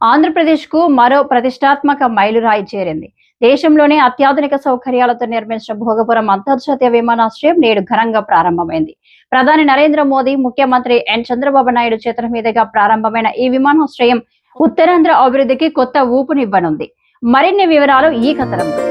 ఆంధ్రప్రదేశ్కు మరో ప్రతిష్టాత్మక మైలురాయి చేరింది. దేశంలోనే అత్యాధునిక సౌకర్యాలతో నిర్మించిన భోగపురం అంతర్జాతీయ విమానాశ్రయం నేడు ఘనంగా ప్రారంభమైంది. ప్రధాని నరేంద్ర మోదీ, ముఖ్యమంత్రి ఎన్ చంద్రబాబు నాయుడు చేతుల మీదుగా ప్రారంభమైన ఈ విమానాశ్రయం ఉత్తరాంధ్ర అభివృద్ధికి కొత్త ఊపునివ్వనుంది. మరిన్ని వివరాలు ఈ కథనంలో.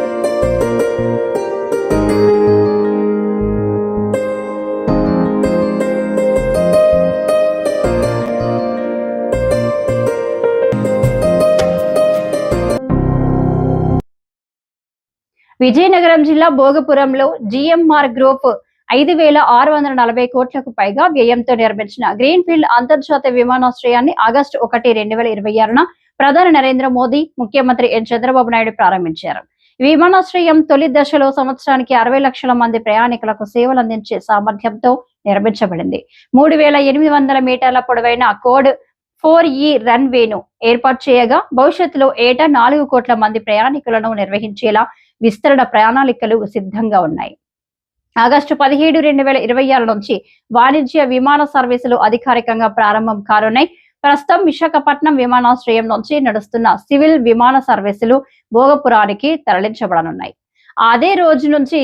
విజయనగరం జిల్లా భోగపురంలో జిఎంఆర్ గ్రూప్ 5,640 కోట్లకు పైగా వ్యయంతో నిర్మించిన గ్రీన్ఫీల్డ్ అంతర్జాతీయ విమానాశ్రయాన్ని ఆగస్టు 1, 2026న ప్రధాని నరేంద్ర మోదీ, ముఖ్యమంత్రి ఎన్ చంద్రబాబు నాయుడు ప్రారంభించారు. విమానాశ్రయం తొలి దశలో సంవత్సరానికి 60 లక్షల మంది ప్రయాణికులకు సేవలు అందించే సామర్థ్యంతో నిర్మించబడింది. 3,800 మీటర్ల పొడవైన కోడ్ 4E రన్వేను ఏర్పాటు చేయగా భవిష్యత్తులో ఏటా 4 కోట్ల మంది ప్రయాణికులను నిర్వహించేలా విస్తరణ ప్రణాళికలు సిద్ధంగా ఉన్నాయి. ఆగస్టు 17, 2026 నుంచి వాణిజ్య విమాన సర్వీసులు అధికారికంగా ప్రారంభం కానున్నాయి. ప్రస్తుతం విశాఖపట్నం విమానాశ్రయం నుంచి నడుస్తున్న సివిల్ విమాన సర్వీసులు భోగపురానికి తరలించబడనున్నాయి. అదే రోజు నుంచి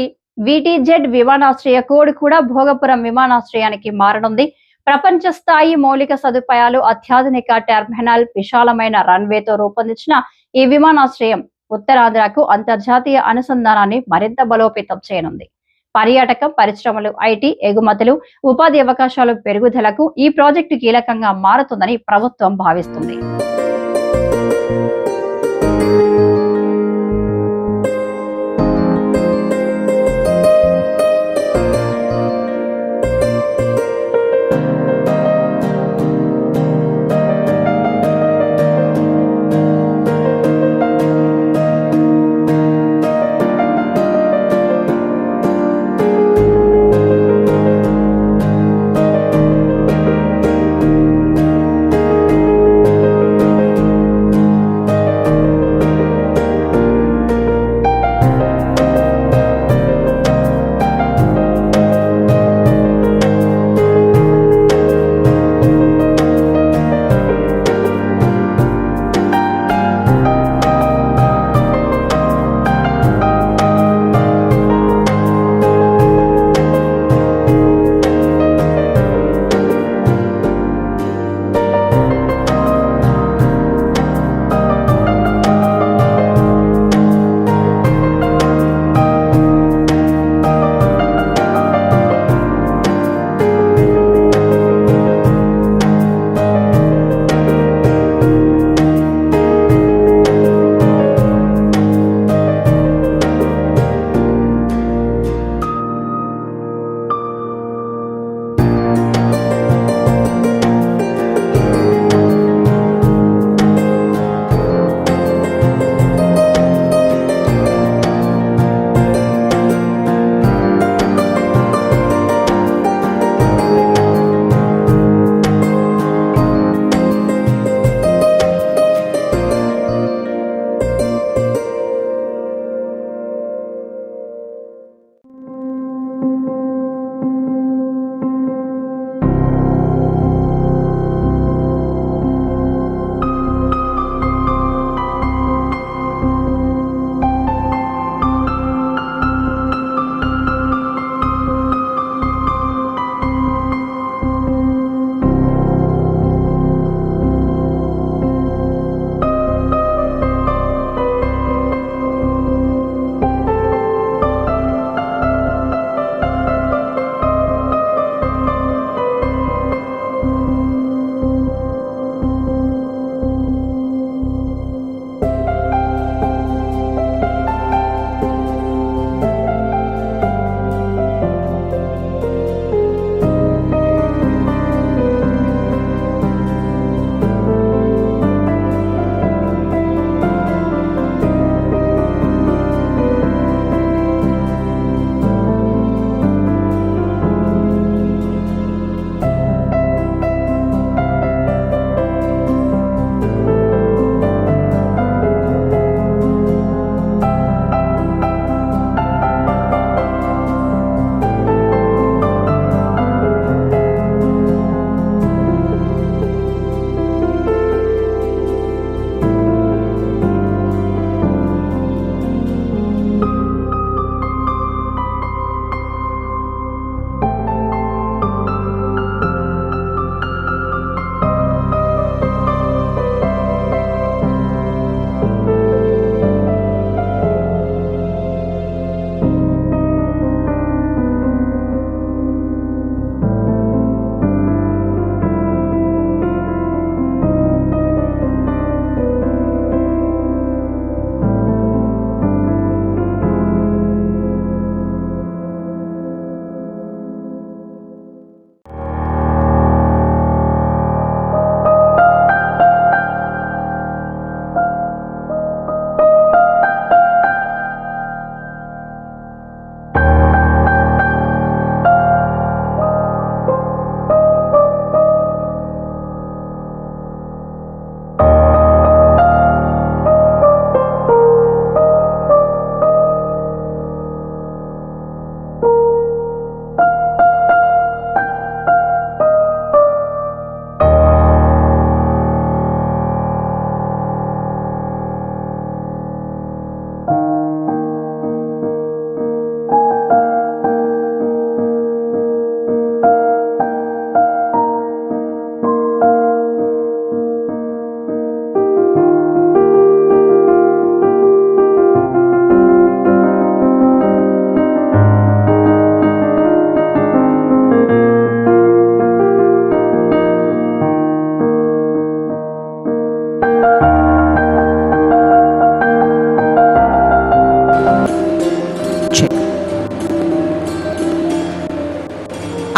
VTZ విమానాశ్రయ కోడ్ కూడా భోగపురం విమానాశ్రయానికి మారనుంది. ప్రపంచ స్థాయి మౌలిక సదుపాయాలు, అత్యాధునిక టెర్మినల్, విశాలమైన రన్వేతో రూపొందించిన ఈ విమానాశ్రయం ఉత్తరాంధ్రకు అంతర్జాతీయ అనుసంధానాన్ని మరింత బలోపేతం చేయనుంది. పర్యాటకం, పరిశ్రమలు, IT, ఎగుమతులు, ఉపాధి అవకాశాల పెరుగుదలకు ఈ ప్రాజెక్టు కీలకంగా మారుతుందని ప్రభుత్వం భావిస్తుంది.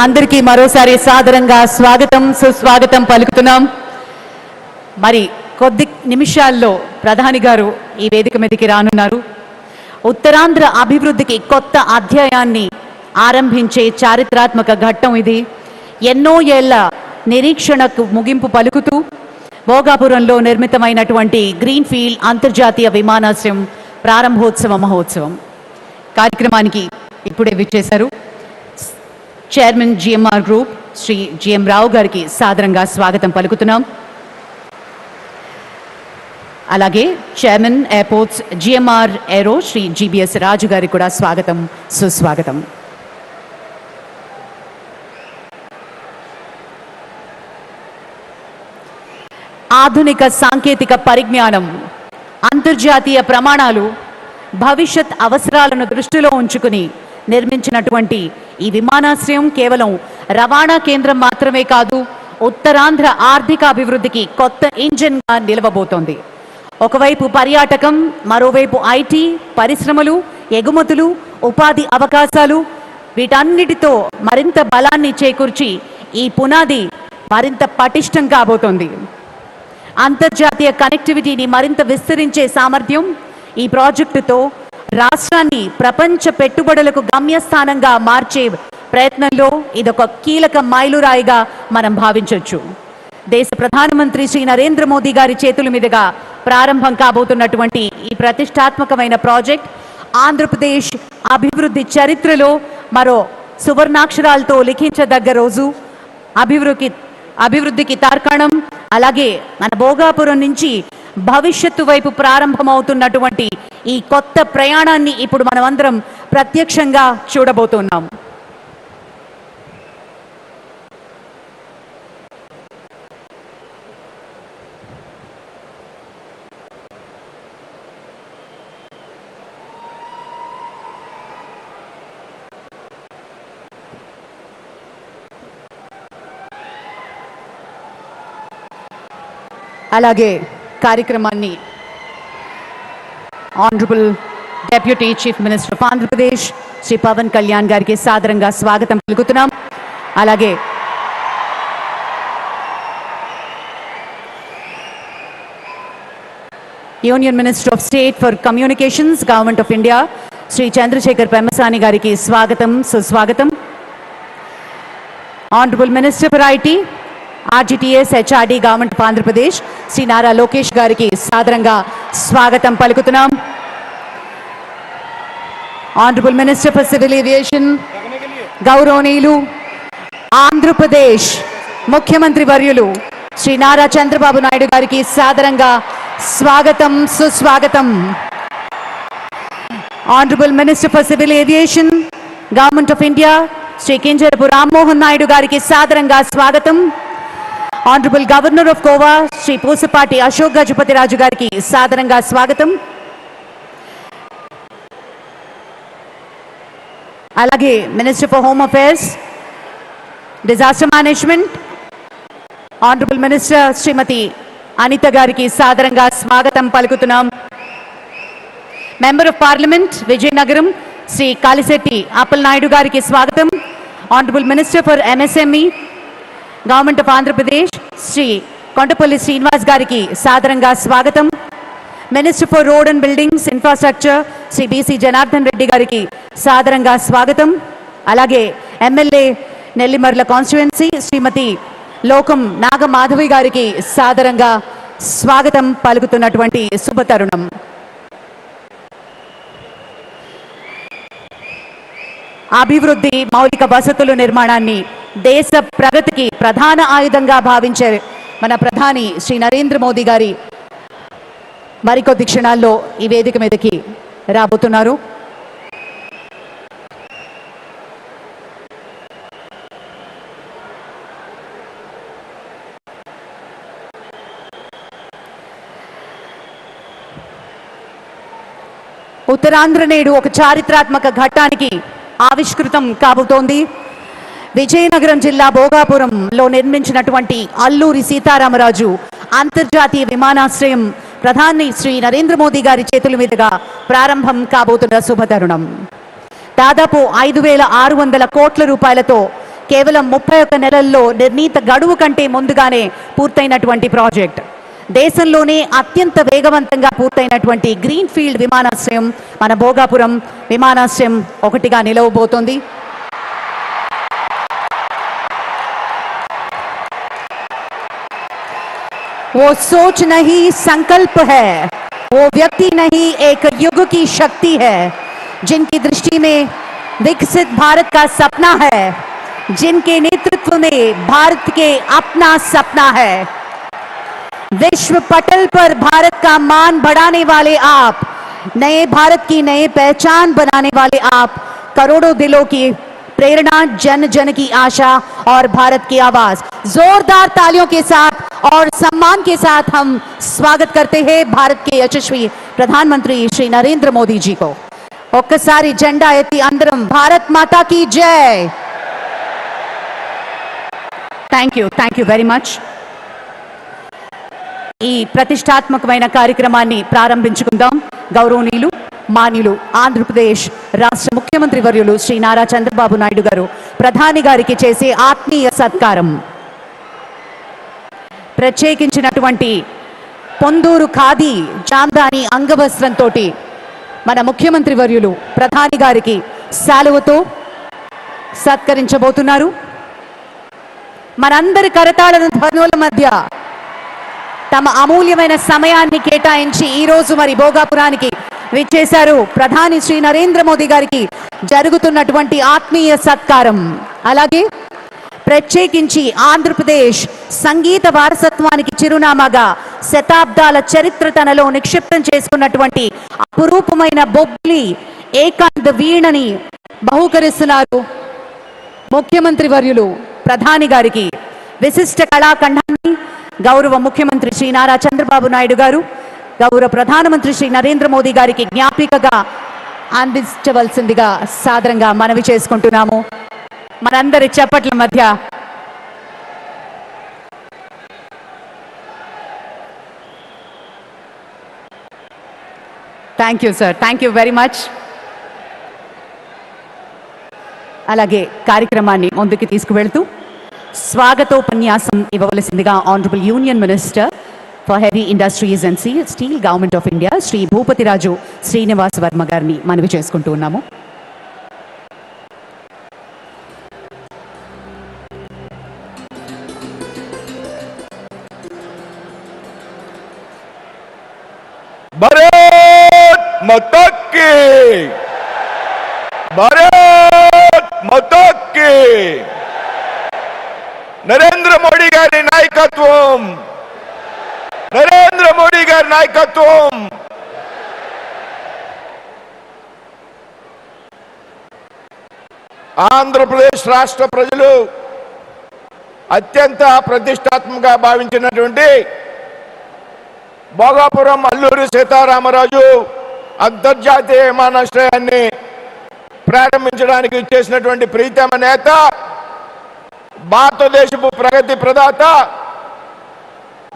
అందరికీ మరోసారి సాదరంగా స్వాగతం సుస్వాగతం పలుకుతున్నాం. మరి కొద్ది నిమిషాల్లో ప్రధాని గారు ఈ వేదిక మీదకి రానున్నారు. ఉత్తరాంధ్ర అభివృద్ధికి కొత్త అధ్యాయాన్ని ఆరంభించే చారిత్రాత్మక ఘట్టం ఇది. ఎన్నో ఏళ్ల నిరీక్షణకు ముగింపు పలుకుతూ భోగాపురంలో నిర్మితమైనటువంటి గ్రీన్ఫీల్డ్ అంతర్జాతీయ విమానాశ్రయం ప్రారంభోత్సవ మహోత్సవం కార్యక్రమానికి ఇప్పుడే విచ్చేశారు చైర్మన్ జిఎంఆర్ గ్రూప్ శ్రీ జిఎం రావు గారికి సాదరంగా స్వాగతం పలుకుతున్నాం. అలాగే chairman airports GMR aero Shri GBS Raju గారికి కూడా స్వాగతం సుస్వాగతం. ఆధునిక సాంకేతిక పరిజ్ఞానం, అంతర్జాతీయ ప్రమాణాలు, భవిష్యత్ అవసరాలను దృష్టిలో ఉంచుకుని నిర్మించినటువంటి ఈ విమానాశ్రయం కేవలం రవాణా కేంద్రం మాత్రమే కాదు, ఉత్తరాంధ్ర ఆర్థిక అభివృద్ధికి కొత్త ఇంజిన్గా నిలవబోతోంది. ఒకవైపు పర్యాటకం, మరోవైపు ఐటీ, పరిశ్రమలు, ఎగుమతులు, ఉపాధి అవకాశాలు, వీటన్నిటితో మరింత బలాన్ని చేకూర్చి ఈ పునాది మరింత పటిష్టం కాబోతోంది. అంతర్జాతీయ కనెక్టివిటీని మరింత విస్తరించే సామర్థ్యం ఈ ప్రాజెక్టుతో రాష్ట్రాన్ని ప్రపంచ పెట్టుబడులకు గమ్యస్థానంగా మార్చే ప్రయత్నంలో ఇదొక కీలక మైలురాయిగా మనం భావించవచ్చు. దేశ ప్రధానమంత్రి శ్రీ నరేంద్ర మోదీ గారి చేతుల మీదుగా ప్రారంభం కాబోతున్నటువంటి ఈ ప్రతిష్టాత్మకమైన ప్రాజెక్ట్ ఆంధ్రప్రదేశ్ అభివృద్ధి చరిత్రలో మరో సువర్ణాక్షరాలతో లిఖించదగ్గ రోజు. అభివృద్ధికి తార్కాణం. అలాగే మన భోగాపురం నుంచి భవిష్యత్తు వైపు ప్రారంభమవుతున్నటువంటి ఈ కొత్త ప్రయాణాన్ని ఇప్పుడు మనమందరం ప్రత్యక్షంగా చూడబోతున్నాం. అలాగే కార్యక్రమాన్ని honourable deputy chief minister of Andhra Pradesh Shri Pawan Kalyan గారికి సాదరంగా స్వాగతం పలుకుతున్నాం. అలాగే union minister of state for communications government of India Shri Chandrasekhar Pemmasani గారికి స్వాగతం సుస్వాగతం. Honourable minister for IT RGTS HRD government of Andhra Pradesh Shri Nara Lokesh గారికి సాదరంగా స్వాగతం పలుకుతున్నాం. Honourable minister for civil aviation గౌరవనీయులు ఆంధ్రప్రదేశ్ ముఖ్యమంత్రి వర్యులు శ్రీ నారా చంద్రబాబు నాయుడు గారికి సాదరంగా స్వాగతం సుస్వాగతం. Honourable minister for civil aviation government of India Shri Kinjarapu Rammohan Naidu గారికి సాదరంగా స్వాగతం. Honourable governor of Goa Shri Pusapati Ashok Gajapathi Raju గారికి సాదరంగా స్వాగతం. అలాగే minister for home affairs disaster management honourable minister Shrimati Anitha గారికి సాదరంగా స్వాగతం పలుకుతున్నాం. Member of parliament Vizianagaram Shri Kalisetti Appalanaidu గారికి స్వాగతం. Honourable minister for MSME government of Andhra Pradesh Shri Kondapalli Srinivas గారికి సాదరంగా స్వాగతం. Minister for road and buildings infrastructure Shri BC Janardhan Reddy గారికి సాదరంగా స్వాగతం. అలాగే ఎమ్మెల్యే నెల్లిమర్ల కాన్స్టిట్యుయెన్సీ శ్రీమతి లోకం నాగమాధవి గారికి సాదరంగా స్వాగతం పలుకుతున్నటువంటి శుభతరుణం. అభివృద్ధి మౌలిక వసతుల నిర్మాణాన్ని దేశ ప్రగతికి ప్రధాన ఆయుధంగా భావించే మన ప్రధాని శ్రీ నరేంద్ర మోదీ గారి మరికొద్ది క్షణాల్లో ఈ వేదిక మీదకి రాబోతున్నారు. ఉత్తరాంధ్ర నేడు ఒక చారిత్రాత్మక ఘట్టానికి ఆవిష్కృతం కాబోతోంది. విజయనగరం జిల్లా భోగాపురంలో నిర్మించినటువంటి అల్లూరి సీతారామరాజు అంతర్జాతీయ విమానాశ్రయం ప్రధాని శ్రీ నరేంద్ర మోదీ గారి చేతుల మీదుగా ప్రారంభం కాబోతున్న శుభతరుణం. దాదాపు 5,600 కోట్ల రూపాయలతో కేవలం 31 నెలల్లో నిర్ణీత గడువు కంటే ముందుగానే పూర్తయినటువంటి ప్రాజెక్ట్. దేశంలోనే అత్యంత వేగవంతంగా పూర్తయినటువంటి గ్రీన్ ఫీల్డ్ విమానాశ్రయం మన భోగాపురం విమానాశ్రయం ఒకటిగా నిలవబోతోంది. वो सोच नहीं संकल्प है, वो व्यक्ति नहीं एक युग की शक्ति है, जिनकी दृष्टि में विकसित भारत का सपना है, जिनके नेतृत्व में भारत के अपना सपना है. विश्व पटल पर भारत का मान बढ़ाने वाले आप, नए भारत की नए पहचान बनाने वाले आप, करोड़ों दिलों की प्रेरणा, जन जन की आशा और भारत की आवाज. जोरदार तालियों के साथ और सम्मान के साथ हम स्वागत करते हैं भारत के यशस्वी प्रधानमंत्री श्री नरेंद्र मोदी जी को. ఒక్కసారి జెండా ఎత్తి అందరం భారత్ మాతా కీ జై. Thank you very much. ఈ ప్రతిష్టాత్మకమైన కార్యక్రమాన్ని ప్రారంభించుకుందాం. గౌరవనీయులు మాన్యులు ఆంధ్రప్రదేశ్ రాష్ట్ర ముఖ్యమంత్రి వర్యులు శ్రీ నారా చంద్రబాబు నాయుడు గారు ప్రధాని గారికి చేసే ఆత్మీయ సత్కారం. ప్రత్యేకించినటువంటి పొందూరు ఖాదీ చాందాని అంగవస్త్రంతో మన ముఖ్యమంత్రి వర్యులు ప్రధాని గారికి శాలువతో సత్కరించబోతున్నారు. మనందరి కరతాళ ధ్వనుల మధ్య తమ అమూల్యమైన సమయాన్ని కేటాయించి ఈ రోజు మరి భోగాపురానికి విచ్చేశారు ప్రధాని శ్రీ నరేంద్ర మోదీ గారికి జరుగుతున్నటువంటి ఆత్మీయ సత్కారం. అలాగే ప్రత్యేకించి ఆంధ్రప్రదేశ్ సంగీత వారసత్వానికి చిరునామాగా శతాబ్దాల చరిత్ర తనలో నిక్షిప్తం చేసుకున్నటువంటి అపురూపమైన బొబ్బిలి ఏకాంత వీణని బహుకరిస్తున్నారు ముఖ్యమంత్రి వర్యులు ప్రధాని గారికి. విశిష్ట కళాఖండాన్ని గౌరవ ముఖ్యమంత్రి శ్రీ నారా చంద్రబాబు నాయుడు గారు గౌరవ ప్రధానమంత్రి శ్రీ నరేంద్ర మోదీ గారికి జ్ఞాపికగా అందించవలసిందిగా సాదరంగా మనవి చేసుకుంటున్నాము. మనందరి చప్పట్ల మధ్య thank you sir, thank you very much. అలాగే కార్యక్రమాన్ని ముందుకు తీసుకువెళ్తూ స్వాగతోపన్యాసం ఇవ్వవలసిందిగా honourable union minister for heavy industries and steel government of India Shri Bhupathiraju Srinivas Varma గారిని మనవి చేసుకుంటూ ఉన్నాము. भारत माता की, भारत माता की. नरेंद्र मोदी गारी नायकत्వం, नरेंद्र मोदी गारी नायकत्వం. ఆంధ్రప్రదేశ్ రాష్ట్ర ప్రజలు అత్యంత ప్రతిష్టాత్మకంగా భావించినటువంటి భోగాపురం అల్లూరి సీతారామరాజు అంతర్జాతీయ విమానాశ్రయాన్ని ప్రారంభించడానికి చేసినటువంటి ప్రీతమ నేత, భారతదేశపు ప్రగతి ప్రదాత,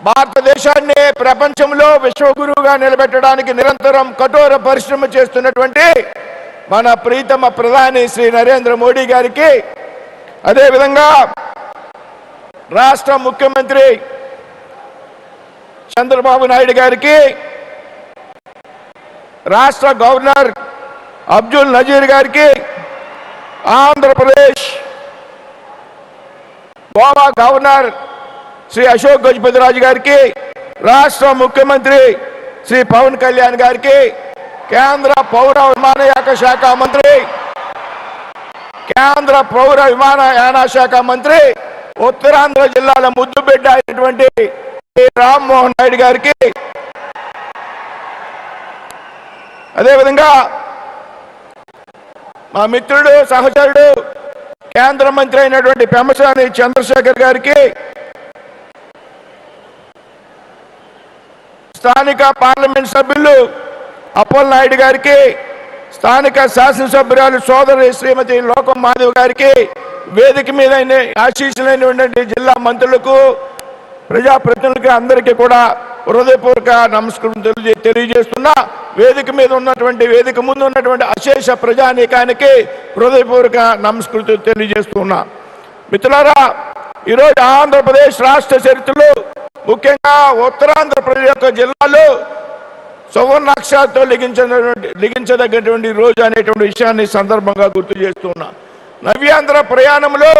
భారతదేశాన్ని ప్రపంచంలో విశ్వగురువుగా నిలబెట్టడానికి నిరంతరం కఠోర పరిశ్రమ చేస్తున్నటువంటి మన ప్రీతమ ప్రధాని శ్రీ నరేంద్ర మోడీ గారికి, అదేవిధంగా రాష్ట్ర ముఖ్యమంత్రి చంద్రబాబు నాయుడు గారికి, రాష్ట్ర గవర్నర్ అబ్దుల్ నజీర్ గారికి, ఆంధ్రప్రదేశ్ గోవా గవర్నర్ శ్రీ అశోక్ గజపతిరాజు గారికి, రాష్ట్ర ముఖ్యమంత్రి శ్రీ పవన్ కళ్యాణ్ గారికి, కేంద్ర పౌర విమానయాన శాఖ మంత్రి, కేంద్ర పౌర విమానయాన శాఖ మంత్రి, ఉత్తరాంధ్ర జిల్లాల ముద్దుబిడ్డ అయినటువంటి రామ్మోహన్ నాయుడు గారికి, అదేవిధంగా మా మిత్రుడు సహచరుడు కేంద్ర మంత్రి అయినటువంటి పెమ్మసాని చంద్రశేఖర్ గారికి, స్థానిక పార్లమెంట్ సభ్యులు అప్పల్ నాయుడు గారికి, స్థానిక శాసనసభ్యురాలు సోదరి శ్రీమతి లోకం మాధవ్ గారికి, వేదిక మీద ఆశీస్సులైనటువంటి జిల్లా మంత్రులకు, ప్రజాప్రతినిధులకి అందరికీ కూడా హృదయపూర్వక నమస్కారం తెలియజేస్తున్నా. వేదిక మీద ఉన్నటువంటి, వేదిక ముందు ఉన్నటువంటి అశేష ప్రజానీకానికి హృదయపూర్వక నమస్కృతులు తెలియజేస్తున్నా. మిత్రులారా, ఈరోజు ఆంధ్రప్రదేశ్ రాష్ట్ర చరిత్రలో ముఖ్యంగా ఉత్తరాంధ్రప్రదేశ్ యొక్క జిల్లాలో సువర్ణాక్షరాలతో లిఖించదగ్గటువంటి రోజు అనేటువంటి విషయాన్ని సందర్భంగా గుర్తు చేస్తున్నా. నవ్యాంధ్ర ప్రయాణంలో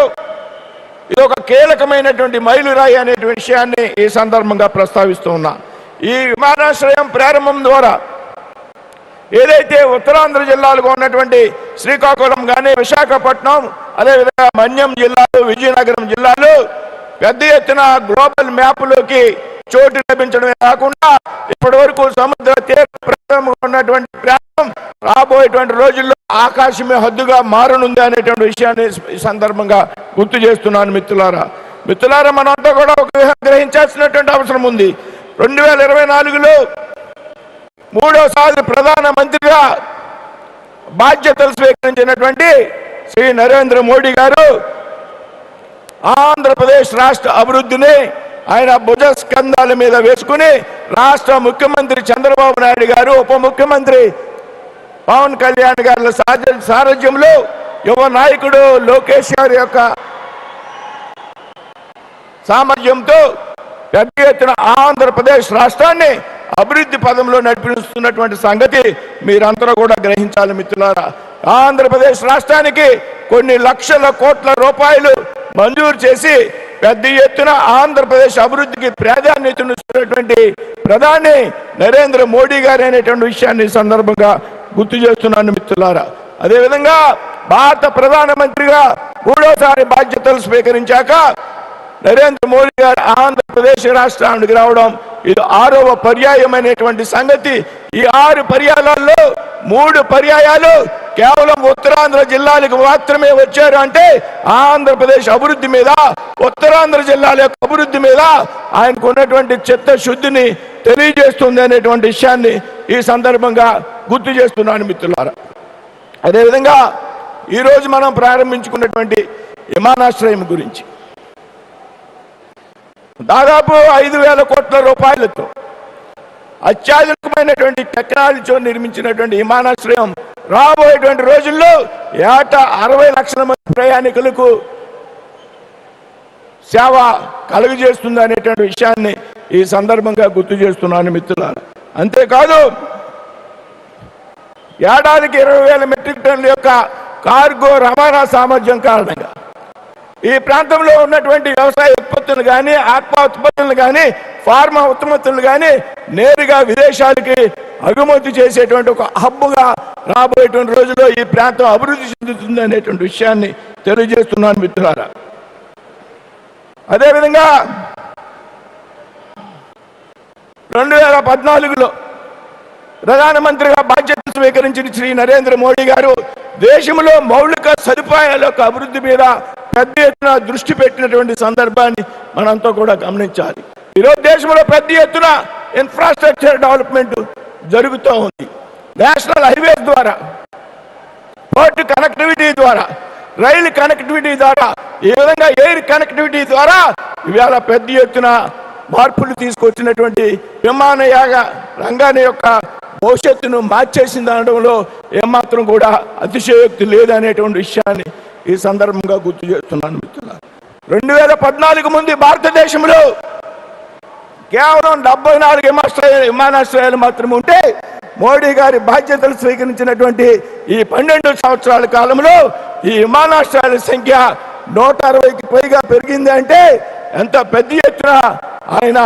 ఇది ఒక కీలకమైనటువంటి మైలురాయి అనేటువంటి విషయాన్ని ఈ సందర్భంగా ప్రస్తావిస్తూ ఉన్నా. ఈ విమానాశ్రయం ప్రారంభం ద్వారా ఏదైతే ఉత్తరాంధ్ర జిల్లాలుగా ఉన్నటువంటి శ్రీకాకుళం కానీ, విశాఖపట్నం, అదేవిధంగా మన్యం జిల్లాలు, విజయనగరం జిల్లాలు పెద్ద ఎత్తున గ్లోబల్ మ్యాప్లోకి చోటు లభించడమే కాకుండా ఇప్పటి వరకు సముద్ర తీరం ఉన్నటువంటి ప్రాంతం రాబోయేటువంటి రోజుల్లో ఆకాశమే హద్దుగా మారనుంది అనేటువంటి విషయాన్ని ఈ సందర్భంగా గుర్తు చేస్తున్నాను. మిత్రులారా, మనంతా కూడా ఒక గ్రహించాల్సినటువంటి అవసరం ఉంది. 2024లో మూడోసారి ప్రధానమంత్రిగా బాధ్యతలు స్వీకరించినటువంటి శ్రీ నరేంద్ర మోడీ గారు ఆంధ్రప్రదేశ్ రాష్ట్ర అభివృద్ధిని ఆయన భుజ స్కంధాల మీద వేసుకుని రాష్ట్ర ముఖ్యమంత్రి చంద్రబాబు నాయుడు గారు, ఉప ముఖ్యమంత్రి పవన్ కళ్యాణ్ గారి సారథ్యంలో యువ నాయకుడు లోకేష్ గారి యొక్క సామర్థ్యంతో పెద్ద ఎత్తున ఆంధ్రప్రదేశ్ రాష్ట్రాన్ని అభివృద్ధి పదంలో నడిపిస్తున్నటువంటి సంగతి మీరందరూ కూడా గ్రహించాలి. మిత్రులారా, ఆంధ్రప్రదేశ్ రాష్ట్రానికి కొన్ని లక్షల కోట్ల రూపాయలు మంజూరు చేసి పెద్ద ఎత్తున ఆంధ్రప్రదేశ్ అభివృద్ధికి ప్రాధాన్యతనిస్తున్నటువంటి ప్రధాని నరేంద్ర మోడీ గారు అనేటువంటి విషయాన్ని సందర్భంగా గుర్తు చేస్తున్నాను. మిత్రులారా, అదేవిధంగా భారత ప్రధానమంత్రిగా మూడోసారి బాధ్యతలు స్వీకరించాక నరేంద్ర మోడీ గారు ఆంధ్రప్రదేశ్ రాష్ట్రానికి రావడం ఇది 6వ పర్యాయం అనేటువంటి సంగతి. ఈ 6 పర్యాయాల్లో 3 పర్యాయాలు కేవలం ఉత్తరాంధ్ర జిల్లాలకు మాత్రమే వచ్చారు. అంటే ఆంధ్రప్రదేశ్ అభివృద్ధి మీద, ఉత్తరాంధ్ర జిల్లాల యొక్క అభివృద్ధి మీద ఆయనకు ఉన్నటువంటి చిత్తశుద్ధిని తెలియజేస్తుంది అనేటువంటి విషయాన్ని ఈ సందర్భంగా గుర్తు చేస్తున్నాను. మిత్రులారా, అదేవిధంగా ఈరోజు మనం ప్రారంభించుకున్నటువంటి విమానాశ్రయం గురించి దాదాపు 5,000 కోట్ల రూపాయలతో అత్యాధునికమైనటువంటి టెక్నాలజీతో నిర్మించినటువంటి విమానాశ్రయం రాబోయేటువంటి రోజుల్లో ఏటా 60 లక్షల మంది ప్రయాణికులకు సేవ కలుగజేస్తుంది అనేటువంటి విషయాన్ని ఈ సందర్భంగా గుర్తు చేస్తున్నాను. మిత్రులారా, అంతేకాదు ఏడాదికి 20,000 మెట్రిక్ టన్నుల యొక్క కార్గో రవాణా సామర్థ్యం కారణంగా ఈ ప్రాంతంలో ఉన్నటువంటి వ్యవసాయ ఉత్పత్తులు కానీ, ఆత్మ ఉత్పత్తులు కానీ, ఫార్మా ఉత్పత్తులు కానీ నేరుగా విదేశాలకి ఎగుమతి చేసేటువంటి ఒక హబ్బుగా రాబోయేటువంటి రోజుల్లో ఈ ప్రాంతం అభివృద్ధి చెందుతుంది అనేటువంటి విషయాన్ని తెలియజేస్తున్నాను. మిత్రులారా, అదేవిధంగా 2014లో ప్రధానమంత్రిగా బాధ్యతలు స్వీకరించిన శ్రీ నరేంద్ర మోడీ గారు దేశంలో మౌలిక సదుపాయాల యొక్క అభివృద్ధి మీద పెద్ద ఎత్తున దృష్టి పెట్టినటువంటి సందర్భాన్ని మనంతా కూడా గమనించాలి. ఈరోజు దేశంలో పెద్ద ఎత్తున ఇన్ఫ్రాస్ట్రక్చర్ డెవలప్మెంట్ జరుగుతూ ఉంది. నేషనల్ హైవేస్ ద్వారా, పోర్ట్ కనెక్టివిటీ ద్వారా, రైలు కనెక్టివిటీ ద్వారా, ఈ విధంగా ఎయిర్ కనెక్టివిటీ ద్వారా ఇవాళ పెద్ద ఎత్తున మార్పులు తీసుకొచ్చినటువంటి విమానయాన రంగాన్ని యొక్క భవిష్యత్తును మార్చేసింది అనడంలో ఏమాత్రం కూడా అతిశయోక్తి లేదనేటువంటి విషయాన్ని ఈ సందర్భంగా గుర్తు చేస్తున్నాను. మిత్రులారా, 2014 ముందు భారతదేశంలో కేవలం 74 విమానాశ్రయాలు మాత్రమే ఉంటే మోడీ గారి బాధ్యతలు స్వీకరించినటువంటి ఈ 12 సంవత్సరాల కాలంలో ఈ విమానాశ్రయాల సంఖ్య 160కి పైగా పెరిగింది. అంటే ఎంత పెద్ద ఎత్తున ఆయన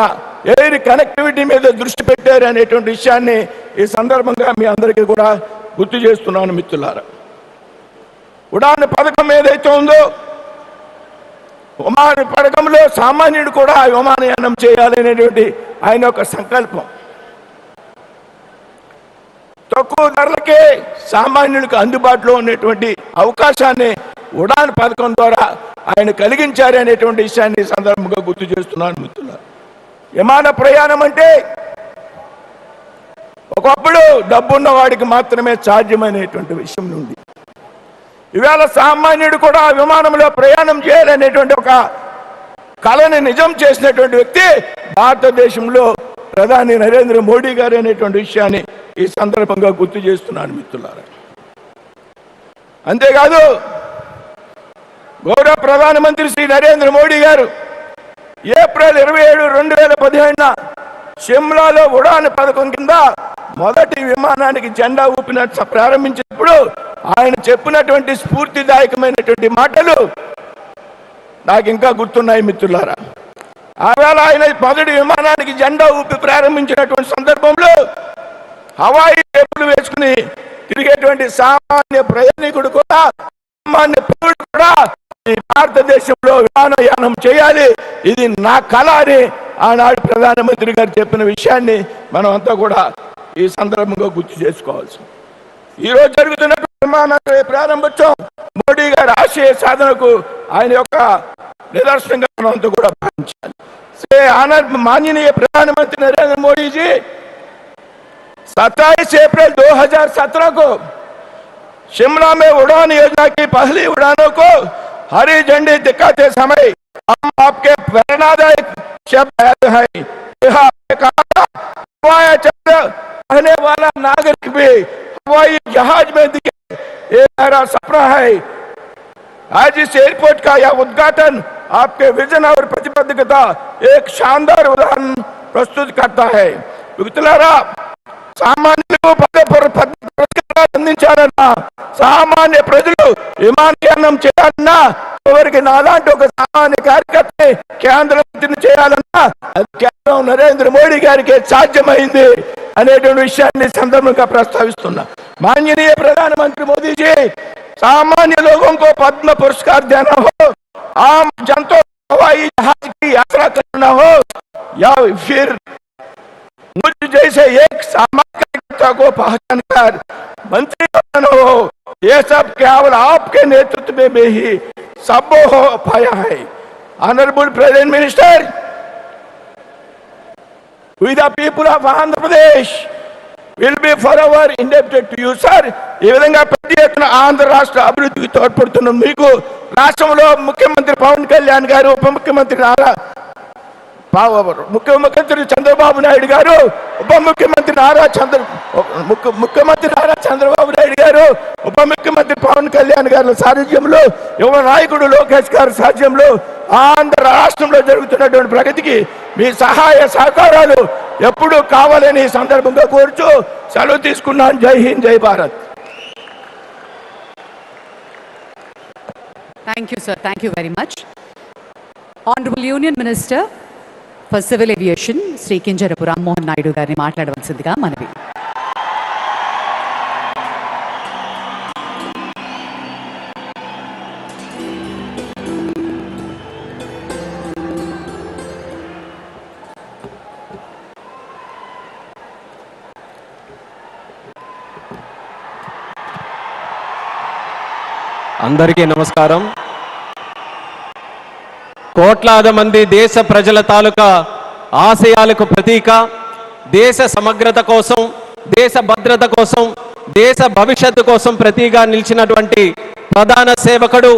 ఎయిర్ కనెక్టివిటీ మీద దృష్టి పెట్టారు అనేటువంటి విషయాన్ని ఈ సందర్భంగా మీ అందరికీ కూడా గుర్తు చేస్తున్నాను. మిత్రులారా, ఉడాన్ పథకం ఏదైతే ఉందో విమాన పథకంలో సామాన్యుడు కూడా విమానయానం చేయాలనేటువంటి ఆయన యొక్క సంకల్పం తక్కువ ధరలకే సామాన్యుడికి అందుబాటులో ఉన్నటువంటి అవకాశాన్ని ఉడాన్ పథకం ద్వారా ఆయన కలిగించారు అనేటువంటి విషయాన్ని సందర్భంగా గుర్తు చేస్తున్నాను. మిత్రులారా, విమాన ప్రయాణం అంటే ఒకప్పుడు డబ్బున్న వాడికి మాత్రమే సాధ్యమనేటువంటి విషయం ఉంది. ఇవాళ సామాన్యుడు కూడా విమానంలో ప్రయాణం చేయాలనేటువంటి ఒక కళని నిజం చేసినటువంటి వ్యక్తి భారతదేశంలో ప్రధాని నరేంద్ర మోడీ గారు అనేటువంటి విషయాన్ని ఈ సందర్భంగా గుర్తు చేస్తున్నాను. మిత్రులారా, అంతేకాదు గౌరవ ప్రధానమంత్రి శ్రీ నరేంద్ర మోడీ గారు ఏప్రిల్ 27, 2017 షిమ్లాలో ఉడాన్ పథకం కింద మొదటి విమానానికి జెండా ఊపిన ప్రారంభించినప్పుడు ఆయన చెప్పినటువంటి స్ఫూర్తిదాయకమైనటువంటి మాటలు నాకు ఇంకా గుర్తున్నాయి మిత్రులారా. ఆవేళ ఆయన మొదటి విమానానికి జెండా ఊపి ప్రారంభించినటువంటి సందర్భంలో హవాయి టేబుల్ వేసుకుని తిరిగేటువంటి సామాన్య ప్రయాణికుడు కూడా, సామాన్య పౌరుడు కూడా ఈ భారతదేశంలో విమానయానం చేయాలి, ఇది నా కళ అని ఆనాడు ప్రధానమంత్రి గారు చెప్పిన విషయాన్ని మనం అంతా కూడా ఈ సందర్భంగా గుర్తు చేసుకోవాల్సి. ఈ రోజు జరుగుతున్నటువంటి విమానాశ్రయ ప్రారంభోత్సవం మోడీ గారి ఆశయ సాధనకు ఆయన యొక్క निदर्शन से आनर माननीय प्रधानमंत्री नरेंद्र मोदी जी 27 अप्रैल 2017 को शिमला में उड़ान योजना की पहली उड़ानों को हरी झंडी दिखाते समय हम आपके प्रेरणादायक शब्द हैं। हवाई चक्र कहने वाला नागरिक भी हवाई जहाज में दिखे, ये मेरा सपना है। आज इस एयरपोर्ट का यह उद्घाटन आपके विजन और प्रतिबद्धता एक शानदार उदाहरण प्रस्तुत करता है। मित्रुलारा, సామాన్యులు అందించాలన్నా, సామాన్య ప్రజలు విమానయానం చేయాలన్నా, ఎవరికి నాలాంటి ఒక సామాన్య కార్యకర్తని కేంద్ర మంత్రిని చేయాలన్నా అది కేవలం నరేంద్ర మోడీ గారికి సాధ్యమైంది అనేటువంటి విషయాన్ని సందర్భంగా ప్రస్తావిస్తున్నా। माननीय प्रधानमंत्री मोदी जी, सामान्य लोगों को पद्म पुरस्कार देना हो, आम जनता हवाई जहाज की यात्रा करना हो या फिर मुझ जैसे एक सामान्य कार्यकर्ता को पहचान कर मंत्री बनना हो, ये सब केवल आपके नेतृत्व में ही संभव हो पाया है। Honourable president minister, we the people of Andhra Pradesh will be forever indebted to you, sir। ఈ విధంగా ప్రతి ఎత్తున ఆంధ్ర రాష్ట్ర అభివృద్ధికి తోడ్పడుతున్న మీకు రాష్ట్రంలో ముఖ్యమంత్రి పవన్ కళ్యాణ్ గారు, ఉప ముఖ్యమంత్రి చంద్రబాబు నాయుడు గారు, ముఖ్యమంత్రి నారా చంద్రబాబు నాయుడు గారు, ఉప ముఖ్యమంత్రి పవన్ కళ్యాణ్ గారి సారథ్యంలో, యువ నాయకుడు లోకేష్ గారి సారథ్యంలో ఆంధ్ర రాష్ట్రంలో జరుగుతున్నటువంటి ప్రగతికి మీ సహాయ సహకారాలు ఎప్పుడు కావాలని సందర్భంగా కోరుచు సెలవు తీసుకున్నాను। జై హింద్, జై Bharat. Thank you, sir. Thank you very much. Honorable Union Minister for Civil Aviation, Sri Kinjarapu Rammohan Naidu గారిని మాట్లాడవలసిందిగా మనవి। అందరికీ నమస్కారం। కోట్లాది మంది దేశ ప్రజల తాలూకా ఆశయాలకు ప్రతీక, దేశ సమగ్రత కోసం, దేశ భద్రత కోసం, దేశ భవిష్యత్తు కోసం ప్రతీగా నిలిచినటువంటి ప్రధాన సేవకుడు,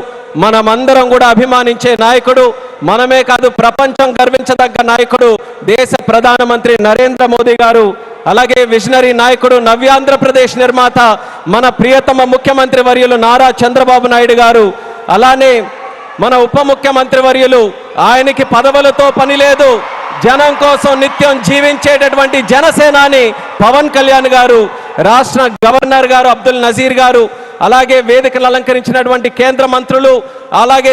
మనమందరం కూడా అభిమానించే నాయకుడు, మనమే కాదు ప్రపంచం గర్వించదగ్గ నాయకుడు దేశ ప్రధానమంత్రి నరేంద్ర మోదీ గారు। అలాగే విజనరీ నాయకుడు, నవ్యాంధ్రప్రదేశ్ నిర్మాత మన ప్రియతమ ముఖ్యమంత్రి వర్యులు నారా చంద్రబాబు నాయుడు గారు। అలానే మన ఉప ముఖ్యమంత్రి వర్యులు, ఆయనకి పదవులతో పని లేదు, జనం కోసం నిత్యం జీవించేటటువంటి జనసేనాని పవన్ కళ్యాణ్ గారు, రాష్ట్ర గవర్నర్ గారు అబ్దుల్ నజీర్ గారు, అలాగే వేదికలు అలంకరించినటువంటి కేంద్ర మంత్రులు, అలాగే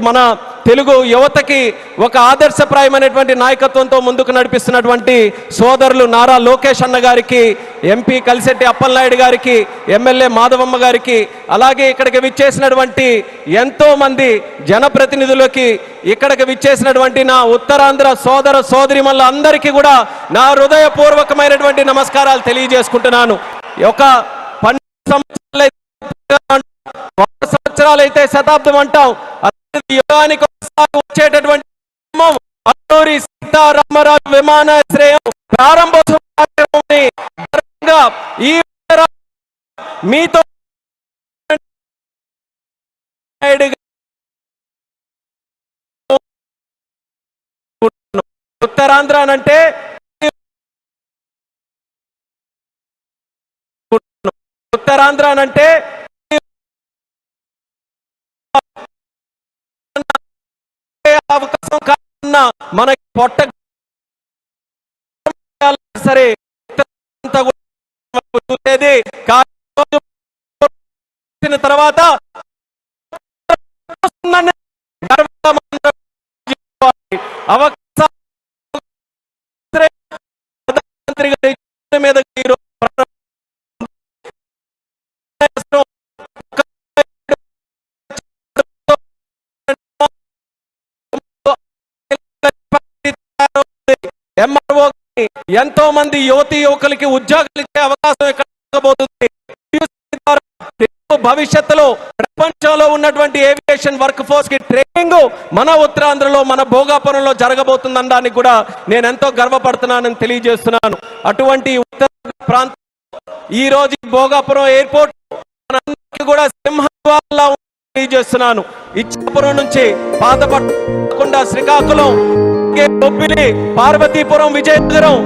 మన తెలుగు యువతకి ఒక ఆదర్శప్రాయమైనటువంటి నాయకత్వంతో ముందుకు నడిపిస్తున్నటువంటి సోదరులు నారా లోకేష్ అన్న గారికి, ఎంపీ కలిసెట్టి అప్పలనాయుడు గారికి, ఎమ్మెల్యే మాధవమ్మ గారికి, అలాగే ఇక్కడికి విచ్చేసినటువంటి ఎంతో మంది జనప్రతినిధులకి, ఇక్కడికి విచ్చేసినటువంటి నా ఉత్తరాంధ్ర సోదర సోదరిమల్ల అందరికీ కూడా నా హృదయపూర్వకమైనటువంటి నమస్కారాలు తెలియజేసుకుంటున్నాను। ఒక 12 సంవత్సరాలైతే శతాబ్దం అంటాం, యుగానికి ఒకసారి వచ్చేటటువంటి అల్లూరి సీతారామరాజు విమానాశ్రయం ప్రారంభోత్సవం ఈ మీతో ఉత్తరాంధ్ర అంటే మనకి పొట్ట సరే అంతా కూడా చూసేది తర్వాత ప్రధానమంత్రి గారి మీద ఎంఆర్ఓ ఎంతో మంది యువతి యువకులకి ఉద్యోగాలు ఇచ్చే అవకాశం ఇక్కడ ఉండబోతుంది. భవిష్యత్తులో ప్రపంచంలో ఉన్నటువంటి ఏవియేషన్ వర్క్ ఫోర్స్ కి ట్రైనింగ్ మన ఉత్తరాంధ్రలో మన భోగాపురంలో జరగబోతుందనడానికి కూడా నేను ఎంతో గర్వపడుతున్నానని తెలియజేస్తున్నాను. అటువంటి ఉత్తరాంధ్ర ప్రాంతం ఈ రోజు భోగాపురం ఎయిర్పోర్ట్ మనందరికీ కూడా సింహద్వారంలా తెలియజేస్తున్నాను. ఇచ్చాపురం నుంచి పాతపట్నం శ్రీకాకుళం, పార్వతీపురం, విజయనగరం